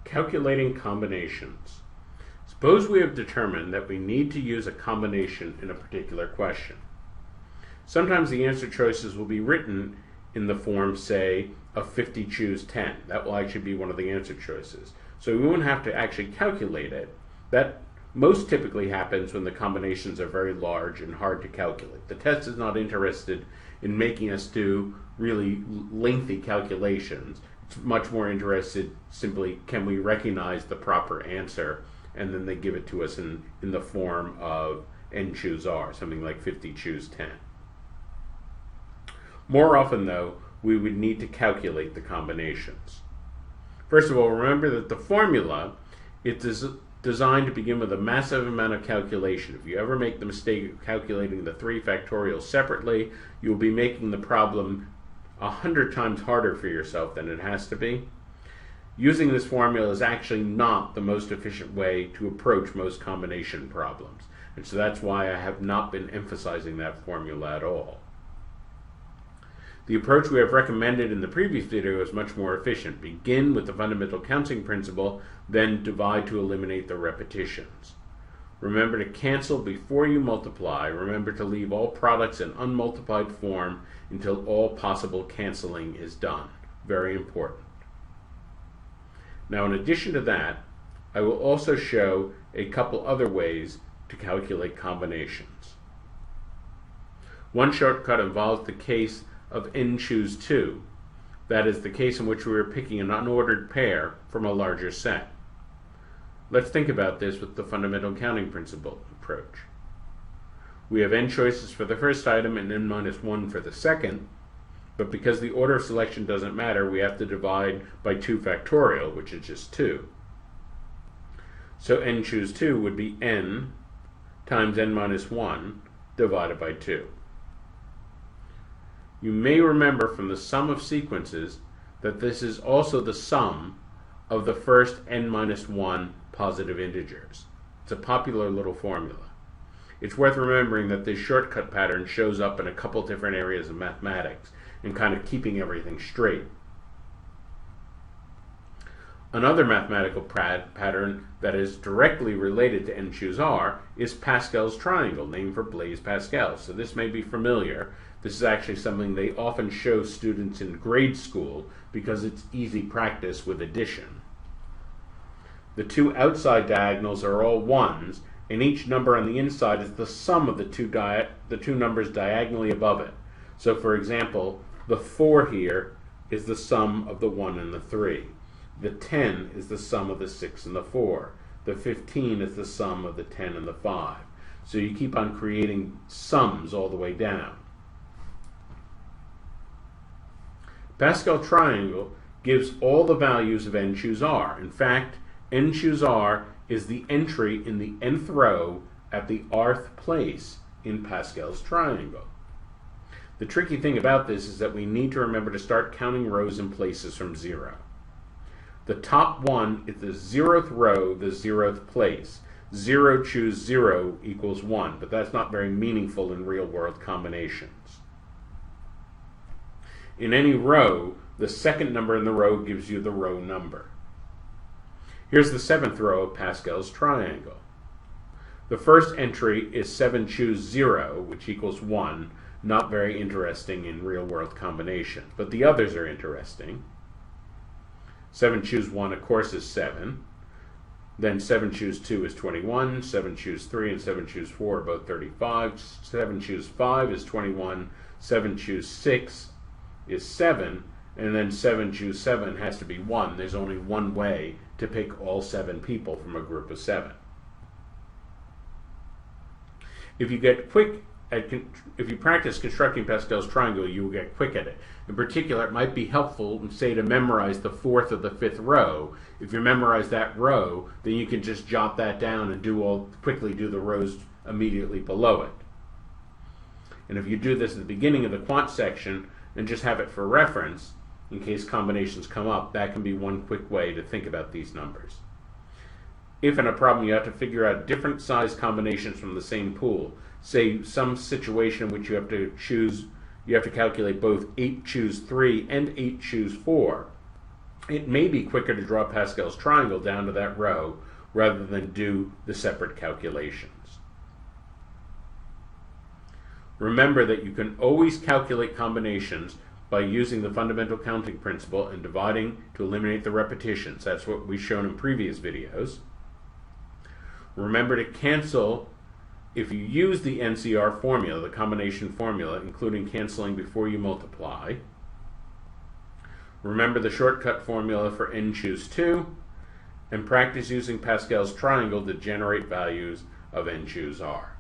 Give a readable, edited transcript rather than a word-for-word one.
Calculating combinations. Suppose we have determined that we need to use a combination in a particular question. Sometimes the answer choices will be written in the form, say, of 50 choose 10. That will actually be one of the answer choices. So we won't have to actually calculate it. That most typically happens when the combinations are very large and hard to calculate. The test is not interested in making us do really lengthy calculations. It's much more interested simply, can we recognize the proper answer, and then they give it to us in the form of n choose r, something like 50 choose 10. More often though, we would need to calculate the combinations. First of all, remember that the formula is designed to begin with a massive amount of calculation. If you ever make the mistake of calculating the 3 factorials separately, you will be making the problem 100 times harder for yourself than it has to be. Using this formula is actually not the most efficient way to approach most combination problems, and so that's why I have not been emphasizing that formula at all. The approach we have recommended in the previous video is much more efficient. Begin with the fundamental counting principle, then divide to eliminate the repetitions. Remember to cancel before you multiply. Remember to leave all products in unmultiplied form until all possible canceling is done. Very important. Now, in addition to that, I will also show a couple other ways to calculate combinations. One shortcut involves the case of n choose 2. That is the case in which we are picking an unordered pair from a larger set. Let's think about this with the fundamental counting principle approach. We have n choices for the first item and n minus 1 for the second, but because the order of selection doesn't matter, we have to divide by 2 factorial, which is just 2. So n choose 2 would be n times n minus 1 divided by 2. You may remember from the sum of sequences that this is also the sum of the first n minus 1 positive integers. It's a popular little formula. It's worth remembering that this shortcut pattern shows up in a couple different areas of mathematics and kind of keeping everything straight. Another mathematical pattern that is directly related to n choose r is Pascal's triangle, named for Blaise Pascal. So this may be familiar. This is actually something they often show students in grade school because it's easy practice with addition. The 2 outside diagonals are all 1s, and each number on the inside is the sum of the two numbers diagonally above it. So for example, the 4 here is the sum of the 1 and the 3. The 10 is the sum of the 6 and the 4. The 15 is the sum of the 10 and the 5. So you keep on creating sums all the way down. Pascal triangle gives all the values of n choose r. In fact, n choose r is the entry in the nth row at the rth place in Pascal's triangle. The tricky thing about this is that we need to remember to start counting rows and places from 0. The top one is the 0th row, the 0th place. 0 choose 0 equals 1, but that's not very meaningful in real-world combinations. In any row, the second number in the row gives you the row number. Here's the 7th row of Pascal's triangle. The first entry is 7 choose 0, which equals 1. Not very interesting in real-world combinations, but the others are interesting. 7 choose 1, of course, is 7. Then 7 choose 2 is 21. 7 choose 3 and 7 choose 4 are both 35. 7 choose 5 is 21. 7 choose 6 is 7. And then 7 choose 7 has to be 1. There's only one way to pick all 7 people from a group of 7. If you practice constructing Pascal's triangle, you will get quick at it. In particular, it might be helpful, say, to memorize the 4th or the 5th row. If you memorize that row, then you can just jot that down and quickly do the rows immediately below it. And if you do this at the beginning of the quant section and just have it for reference, in case combinations come up, that can be one quick way to think about these numbers. If in a problem you have to figure out different size combinations from the same pool, say some situation in which you have to calculate both 8 choose 3 and 8 choose 4, it may be quicker to draw Pascal's triangle down to that row rather than do the separate calculations. Remember that you can always calculate combinations by using the fundamental counting principle and dividing to eliminate the repetitions. That's what we've shown in previous videos. Remember to cancel if you use the NCR formula, the combination formula, including canceling before you multiply. Remember the shortcut formula for n choose 2, and practice using Pascal's triangle to generate values of n choose r.